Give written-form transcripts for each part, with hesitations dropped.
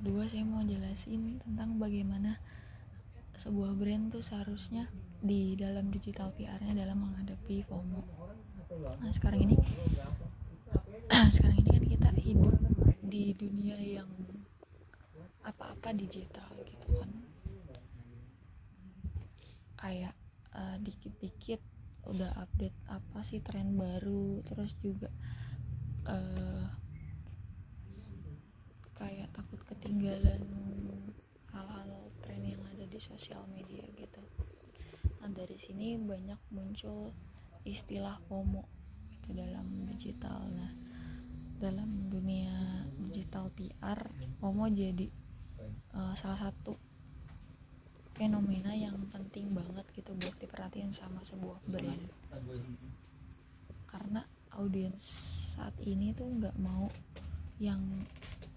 kedua saya mau jelasin tentang bagaimana sebuah brand tuh seharusnya di dalam digital PR-nya dalam menghadapi FOMO. Nah sekarang ini kan kita hidup di dunia yang apa-apa digital gitu kan, kayak dikit-dikit udah update apa sih tren baru, terus juga kayak takut ketinggalan hal-hal tren yang ada di sosial media gitu. Nah dari sini banyak muncul istilah FOMO itu dalam digital. Nah dalam dunia digital PR, FOMO jadi salah satu fenomena yang penting banget gitu buat diperhatiin sama sebuah brand, karena audiens saat ini tuh nggak mau yang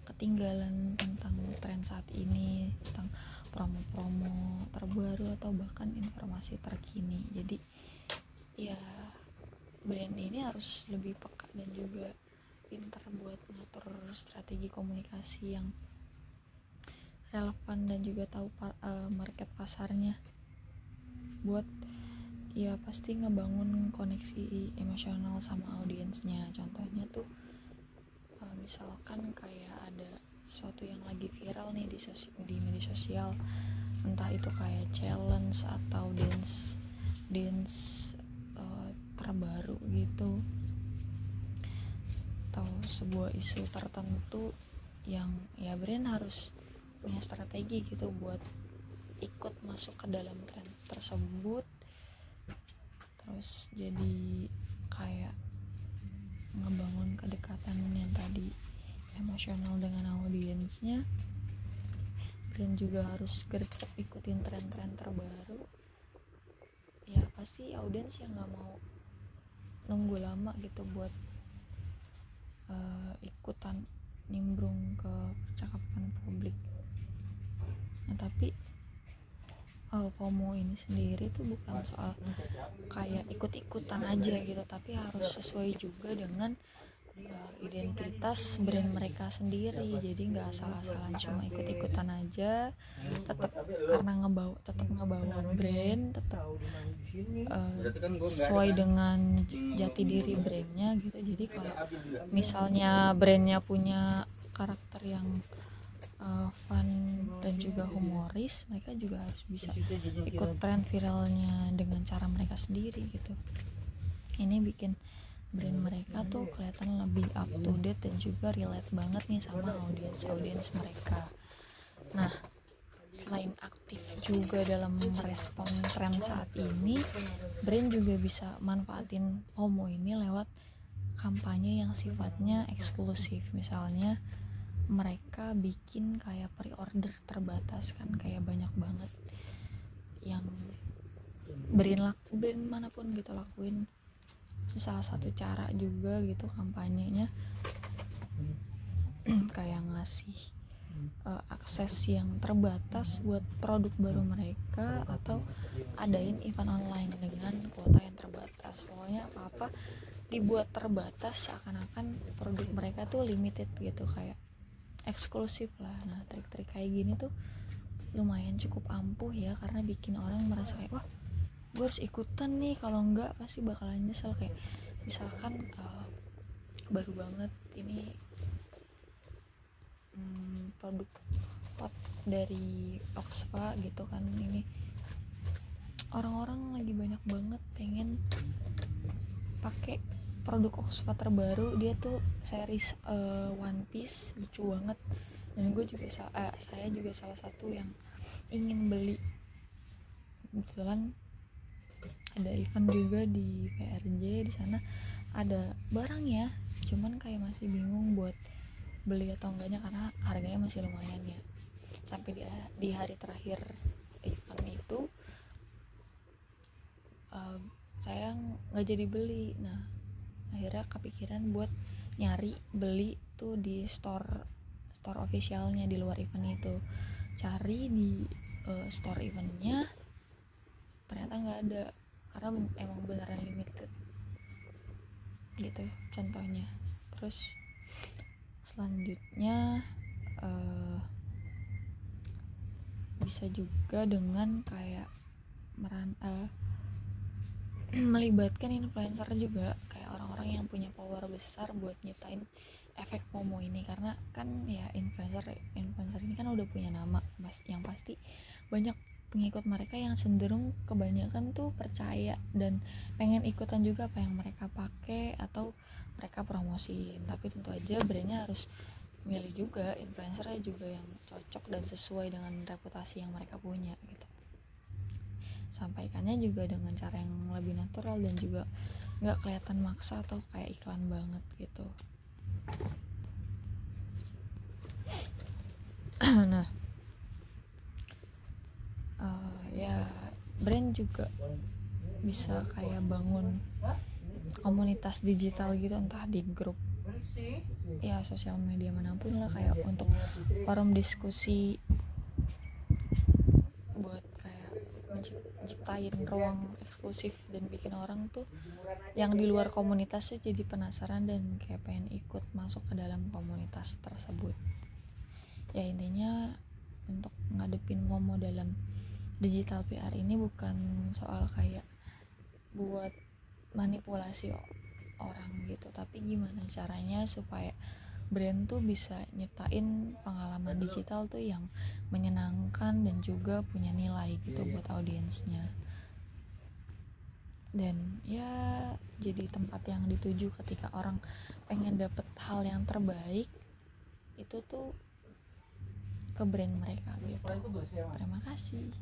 ketinggalan tentang tren saat ini, tentang promo-promo terbaru atau bahkan informasi terkini. Jadi ya brand ini harus lebih peka dan juga pintar buat ngatur strategi komunikasi yang relevan dan juga tahu market pasarnya, buat ya pasti ngebangun koneksi emosional sama audiensnya. Contohnya tuh misalkan kayak ada sesuatu yang lagi viral nih di media sosial, entah itu kayak challenge atau dance terbaru gitu, atau sebuah isu tertentu yang ya brand harus punya strategi gitu buat ikut masuk ke dalam tren tersebut, terus jadi kayak ngebangun kedekatan yang tadi emosional dengan audiensnya. Brand juga harus gercep ikutin tren-tren terbaru. Ya pasti audiens yang nggak mau nunggu lama gitu buat ikutan nimbrung ke percakapan publik. Nah tapi FOMO ini sendiri tuh bukan soal kayak ikut-ikutan aja gitu, tapi harus sesuai juga dengan identitas brand mereka sendiri. Jadi nggak asal-asalan cuma ikut-ikutan aja, tetap ngebawa brand, tetap sesuai dengan jati diri brandnya gitu. Jadi kalau misalnya brandnya punya karakter yang fun dan juga humoris, mereka juga harus bisa ikut tren viralnya dengan cara mereka sendiri gitu. Ini bikin brand mereka tuh kelihatan lebih up to date dan juga relate banget nih sama audiens mereka. Nah selain aktif juga dalam merespon tren saat ini, brand juga bisa manfaatin FOMO ini lewat kampanye yang sifatnya eksklusif. Misalnya mereka bikin kayak pre-order terbatas kan, kayak banyak banget yang brand manapun gitu lakuin. Salah satu cara juga gitu kampanyenya kayak ngasih akses yang terbatas buat produk baru mereka, atau adain event online dengan kuota yang terbatas. Pokoknya apa-apa dibuat terbatas, seakan-akan produk mereka tuh limited gitu, kayak eksklusif lah. Nah trik-trik kayak gini tuh lumayan cukup ampuh ya, karena bikin orang merasa kayak wah gue harus ikutan nih, kalau enggak pasti bakalan nyesel. Kayak misalkan baru banget ini produk pot dari Oxfa gitu kan, ini orang-orang lagi banyak banget pengen pakai produk Oxfa terbaru. Dia tuh series One Piece, lucu banget, dan saya juga salah satu yang ingin beli. Kebetulan ada event juga di PRJ, di sana ada barangnya, cuman kayak masih bingung buat beli atau enggaknya karena harganya masih lumayan ya. Sampai di hari terakhir event itu saya nggak jadi beli. Nah akhirnya kepikiran buat nyari beli tuh di store officialnya di luar event itu. Cari di store eventnya, ternyata nggak ada, karena emang beneran limited gitu contohnya. Terus selanjutnya bisa juga dengan kayak melibatkan influencer juga, kayak orang-orang yang punya power besar buat nyiptain efek FOMO ini. Karena kan ya influencer ini kan udah punya nama, yang pasti banyak pengikut mereka yang cenderung kebanyakan tuh percaya dan pengen ikutan juga apa yang mereka pakai atau mereka promosiin. Tapi tentu aja brandnya harus milih juga influencernya juga yang cocok dan sesuai dengan reputasi yang mereka punya gitu. Sampaikannya juga dengan cara yang lebih natural dan juga nggak kelihatan maksa atau kayak iklan banget gitu. Nah, ya brand juga bisa kayak bangun komunitas digital gitu, entah di grup ya sosial media manapun lah, kayak untuk forum diskusi buat kayak menciptain ruang eksklusif dan bikin orang tuh yang di luar komunitasnya jadi penasaran dan kayak pengen ikut masuk ke dalam komunitas tersebut. Ya intinya untuk ngadepin FOMO dalam digital PR ini bukan soal kayak buat manipulasi orang gitu, tapi gimana caranya supaya brand tuh bisa nyiptain pengalaman digital tuh yang menyenangkan dan juga punya nilai gitu buat audiensnya, dan ya jadi tempat yang dituju ketika orang pengen dapet hal yang terbaik itu tuh ke brand mereka gitu. Terima kasih.